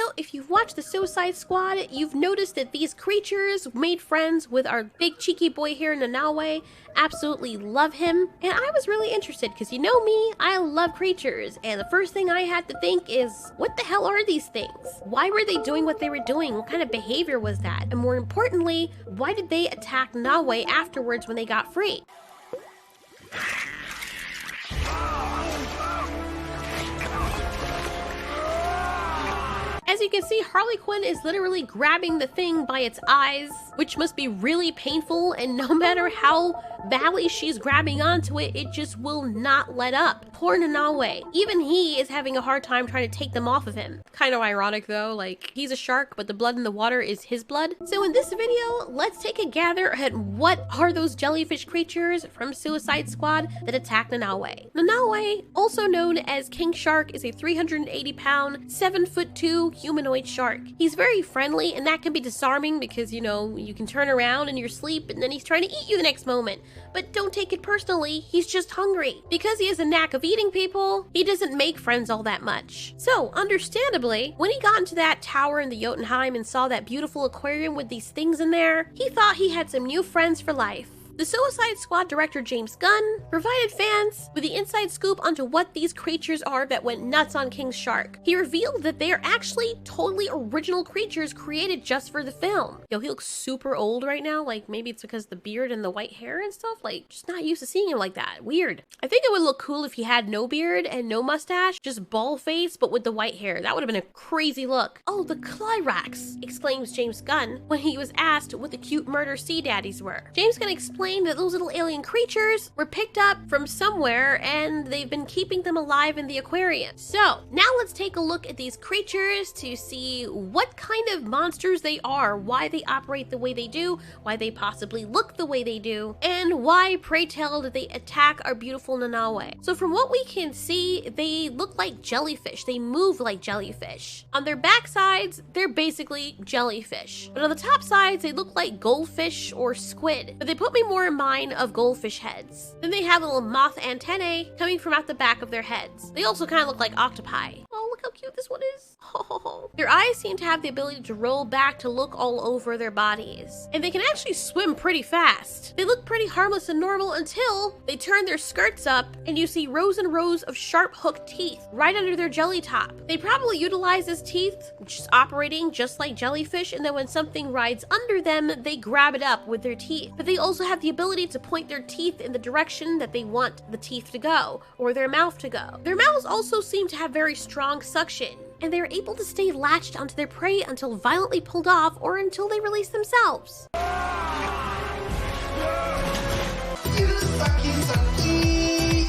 So if you've watched the Suicide Squad, you've noticed that these creatures made friends with our big cheeky boy here in Nanaue. Absolutely love him. And I was really interested because you know me, I love creatures. And the first thing I had to think is, what the hell are these things? Why were they doing what they were doing? What kind of behavior was that? And more importantly, why did they attack Nanaue afterwards when they got free? As you can see, Harley Quinn is literally grabbing the thing by its eyes, which must be really painful, and no matter how badly she's grabbing onto it, it just will not let up. Poor Nanaue. Even he is having a hard time trying to take them off of him. Kind of ironic though, like he's a shark, but the blood in the water is his blood. So in this video, let's take a gather at what are those jellyfish creatures from Suicide Squad that attack Nanaue. Nanaue, also known as King Shark, is a 380-pound, 7'2" humanoid shark. He's very friendly, and that can be disarming because, you know, you can turn around in your sleep and then he's trying to eat you the next moment. But don't take it personally, he's just hungry. Because he has a knack of eating people, he doesn't make friends all that much. So, understandably, when he got into that tower in the Jotunheim and saw that beautiful aquarium with these things in there, he thought he had some new friends for life. The Suicide Squad director James Gunn provided fans with the inside scoop onto what these creatures are that went nuts on King Shark. He revealed that they are actually totally original creatures created just for the film. Yo, he looks super old right now, like maybe it's because the beard and the white hair and stuff, like just not used to seeing him like that. Weird. I think it would look cool if he had no beard and no mustache, just bald face, but with the white hair. That would have been a crazy look. Oh, the Clyrax, exclaims James Gunn when he was asked what the cute murder sea daddies were. James Gunn explained that those little alien creatures were picked up from somewhere and they've been keeping them alive in the aquarium. So now let's take a look at these creatures to see what kind of monsters they are, why they operate the way they do, why they possibly look the way they do, and why, pray tell, did they attack our beautiful Nanaue. So from what we can see, they look like jellyfish. They move like jellyfish. On their back sides, they're basically jellyfish. But on the top sides, they look like goldfish or squid. But they put me more in mind of goldfish heads. Then they have little moth antennae coming from out the back of their heads. They also kind of look like octopi. Oh, look how cute this one is. Oh. Their eyes seem to have the ability to roll back to look all over their bodies. And they can actually swim pretty fast. They look pretty harmless and normal until they turn their skirts up and you see rows and rows of sharp hooked teeth right under their jelly top. They probably utilize this teeth, just operating just like jellyfish, and then when something rides under them, they grab it up with their teeth. But they also have the ability to point their teeth in the direction that they want the teeth to go, or their mouth to go. Their mouths also seem to have very strong suction, and they are able to stay latched onto their prey until violently pulled off or until they release themselves.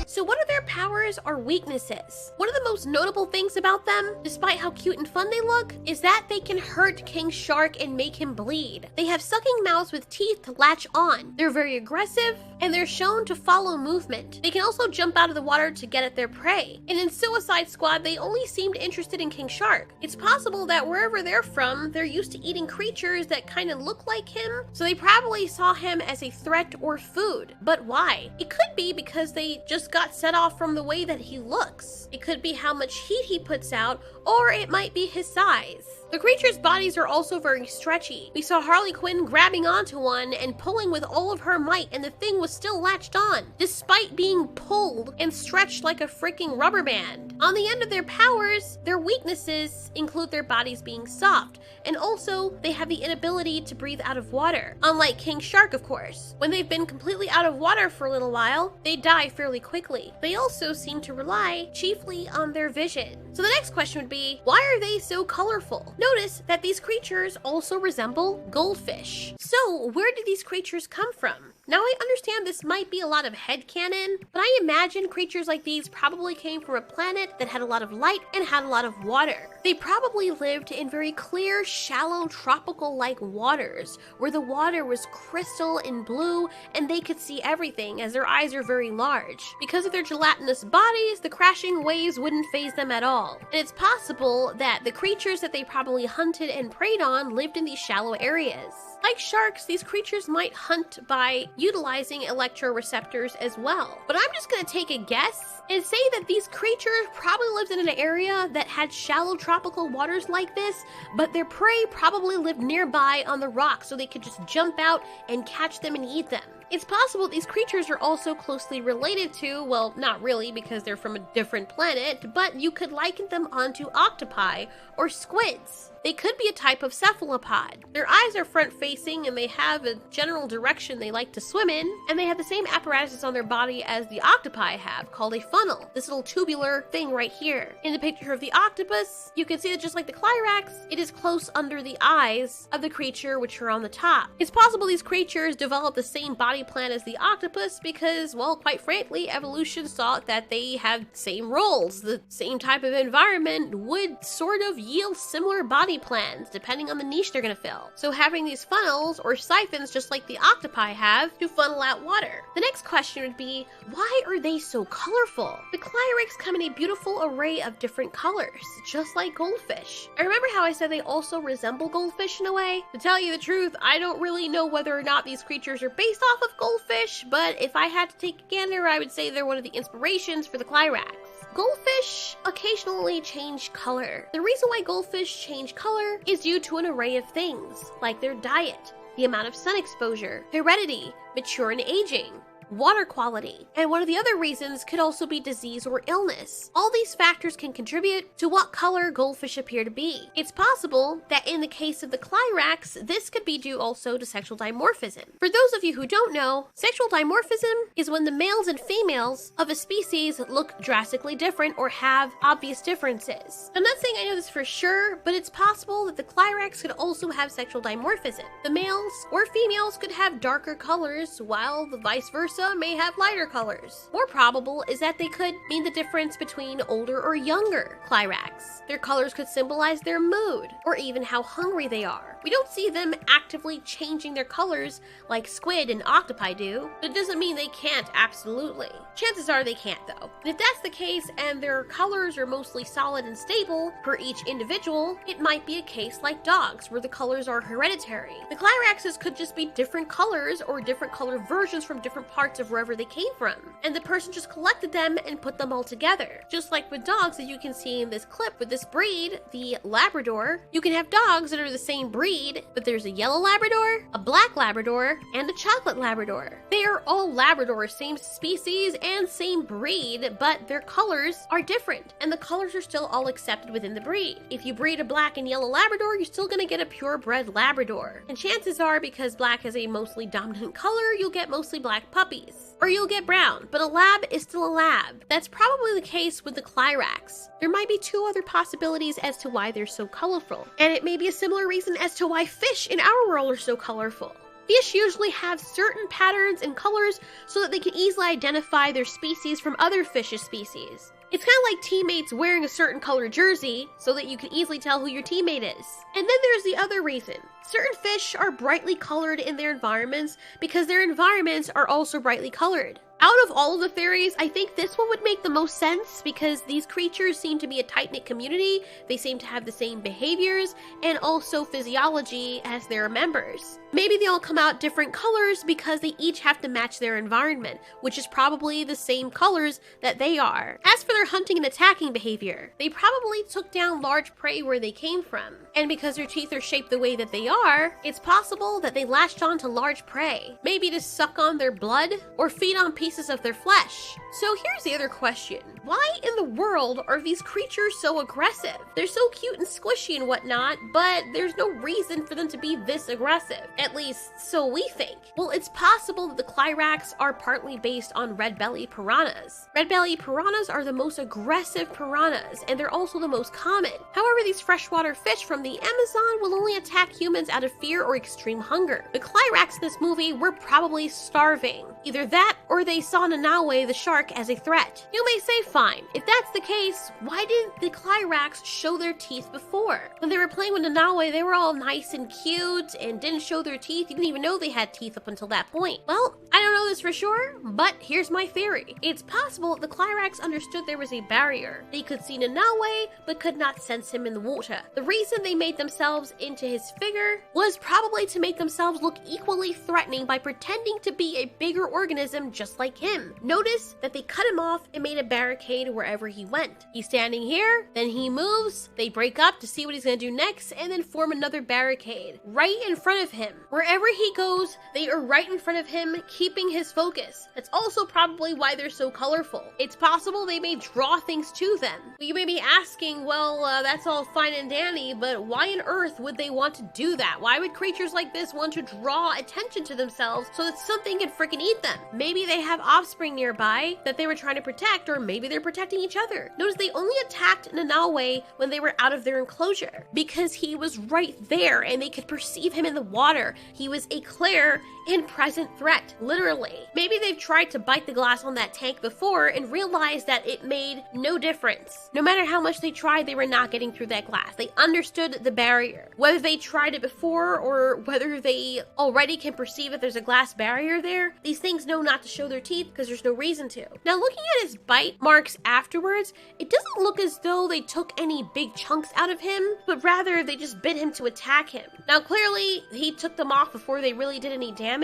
So what are their powers or weaknesses? One of the most notable things about them, despite how cute and fun they look, is that they can hurt King Shark and make him bleed. They have sucking mouths with teeth to latch on. They're very aggressive, and they're shown to follow movement. They can also jump out of the water to get at their prey. And in Suicide Squad, they only seemed interested in King Shark. It's possible that wherever they're from, they're used to eating creatures that kind of look like him, so they probably saw him as a threat or food. But why? It could be because they just got set off from the way that he looks. It could be how much heat he puts out, or it might be his size. The creatures' bodies are also very stretchy. We saw Harley Quinn grabbing onto one and pulling with all of her might, and the thing was still latched on, despite being pulled and stretched like a freaking rubber band. On the end of their powers, their weaknesses include their bodies being soft, and also they have the inability to breathe out of water. Unlike King Shark, of course. When they've been completely out of water for a little while, they die fairly quickly. They also seem to rely chiefly on their vision. So the next question would be, why are they so colorful? Notice that these creatures also resemble goldfish. So where did these creatures come from? Now I understand this might be a lot of headcanon, but I imagine creatures like these probably came from a planet that had a lot of light and had a lot of water. They probably lived in very clear, shallow, tropical-like waters, where the water was crystal and blue and they could see everything as their eyes are very large. Because of their gelatinous bodies, the crashing waves wouldn't faze them at all. And it's possible that the creatures that they probably hunted and preyed on lived in these shallow areas. Like sharks, these creatures might hunt by utilizing electroreceptors as well. But I'm just gonna take a guess and say that these creatures probably lived in an area that had shallow tropical waters like this, but their prey probably lived nearby on the rocks so they could just jump out and catch them and eat them. It's possible these creatures are also closely related to, well, not really because they're from a different planet, but you could liken them onto octopi or squids. They could be a type of cephalopod. Their eyes are front-facing and they have a general direction they like to swim in, and they have the same apparatus on their body as the octopi have, called a funnel, this little tubular thing right here. In the picture of the octopus, you can see that just like the Clyrax, it is close under the eyes of the creature which are on the top. It's possible these creatures developed the same body plan as the octopus because, well, quite frankly, evolution saw that they have same roles. The same type of environment would sort of yield similar body plans depending on the niche they're gonna fill. So having these funnels or siphons just like the octopi have to funnel out water. The next question would be, why are they so colorful? The Clyrax come in a beautiful array of different colors, just like goldfish. I remember how I said they also resemble goldfish in a way? To tell you the truth, I don't really know whether or not these creatures are based off of goldfish, but if I had to take a gander, I would say they're one of the inspirations for the Clyrax. Goldfish occasionally change color. The reason why goldfish change color is due to an array of things, like their diet, the amount of sun exposure, heredity, mature and aging, water quality, and one of the other reasons could also be disease or illness. All these factors can contribute to what color goldfish appear to be. It's possible that in the case of the Clyrax, this could be due also to sexual dimorphism. For those of you who don't know, sexual dimorphism is when the males and females of a species look drastically different or have obvious differences. I'm not saying I know this for sure, but it's possible that the Clyrax could also have sexual dimorphism. The males or females could have darker colors, while the vice versa may have lighter colors. More probable is that they could mean the difference between older or younger Clyrax. Their colors could symbolize their mood, or even how hungry they are. We don't see them actively changing their colors like squid and octopi do, but it doesn't mean they can't absolutely. Chances are they can't though. And if that's the case and their colors are mostly solid and stable per each individual, it might be a case like dogs where the colors are hereditary. The Clyraxes could just be different colors or different color versions from different parts of wherever they came from, and the person just collected them and put them all together. Just like with dogs that you can see in this clip with this breed, the Labrador, you can have dogs that are the same breed, but there's a yellow Labrador, a black Labrador, and a chocolate Labrador. They are all Labradors, same species and same breed, but their colors are different, and the colors are still all accepted within the breed. If you breed a black and yellow Labrador, you're still gonna get a purebred Labrador. And chances are, because black is a mostly dominant color, you'll get mostly black puppies. Or you'll get brown, but a lab is still a lab. That's probably the case with the Clyrax. There might be two other possibilities as to why they're so colorful, and it may be a similar reason as to why fish in our world are so colorful. Fish usually have certain patterns and colors so that they can easily identify their species from other fish's species. It's kind of like teammates wearing a certain color jersey so that you can easily tell who your teammate is. And then there's the other reason. Certain fish are brightly colored in their environments because their environments are also brightly colored. Out of all of the theories, I think this one would make the most sense because these creatures seem to be a tight-knit community, they seem to have the same behaviors, and also physiology as their members. Maybe they all come out different colors because they each have to match their environment, which is probably the same colors that they are. As for their hunting and attacking behavior, they probably took down large prey where they came from. And because their teeth are shaped the way that they are, it's possible that they latched on to large prey, maybe to suck on their blood or feed on pieces of their flesh. So here's the other question. Why in the world are these creatures so aggressive? They're so cute and squishy and whatnot, but there's no reason for them to be this aggressive. At least, so we think. Well, it's possible that the Clyrax are partly based on red-bellied piranhas. Red-bellied piranhas are the most aggressive piranhas, and they're also the most common. However, these freshwater fish from the Amazon will only attack humans out of fear or extreme hunger. The Clyrax in this movie were probably starving. Either that, or they saw Nanaue the shark as a threat. You may say, fine, if that's the case, why didn't the Clyrax show their teeth before? When they were playing with Nanaue, they were all nice and cute and didn't show their teeth. You didn't even know they had teeth up until that point. Well, I don't know this for sure, but here's my theory. It's possible the Clyrax understood there was a barrier. They could see Nanaue, but could not sense him in the water. The reason they made themselves into his figure was probably to make themselves look equally threatening by pretending to be a bigger organism just like him. Notice that they cut him off and made a barricade barricade wherever he went. He's standing here, then he moves, they break up to see what he's gonna do next, and then form another barricade right in front of him. Wherever he goes, they are right in front of him, keeping his focus. That's also probably why they're so colorful. It's possible they may draw things to them. You may be asking, well, that's all fine and dandy, but why on earth would they want to do that? Why would creatures like this want to draw attention to themselves so that something can freaking eat them? Maybe they have offspring nearby that they were trying to protect, or maybe they're protecting each other. Notice they only attacked Nanaue when they were out of their enclosure because he was right there and they could perceive him in the water. He was a clear and present threat, literally. Maybe they've tried to bite the glass on that tank before and realized that it made no difference. No matter how much they tried, they were not getting through that glass. They understood the barrier. Whether they tried it before or whether they already can perceive if there's a glass barrier there, these things know not to show their teeth because there's no reason to. Now, looking at his bite marks afterwards, it doesn't look as though they took any big chunks out of him, but rather they just bit him to attack him. Now, clearly, he took them off before they really did any damage,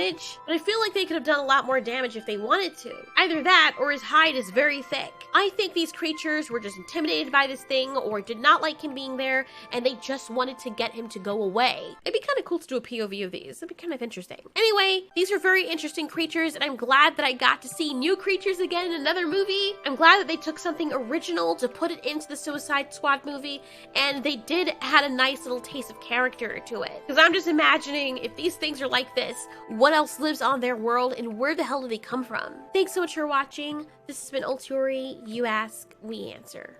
but I feel like they could have done a lot more damage if they wanted to. Either that, or his hide is very thick. I think these creatures were just intimidated by this thing, or did not like him being there, and they just wanted to get him to go away. It'd be kind of cool to do a POV of these. It'd be kind of interesting. Anyway, these are very interesting creatures, and I'm glad that I got to see new creatures again in another movie. I'm glad that they took something original to put it into the Suicide Squad movie, and they did add a nice little taste of character to it. Because I'm just imagining, if these things are like this, what else lives on their world, and where the hell do they come from? Thanks so much for watching. This has been Ultiori. You ask, we answer.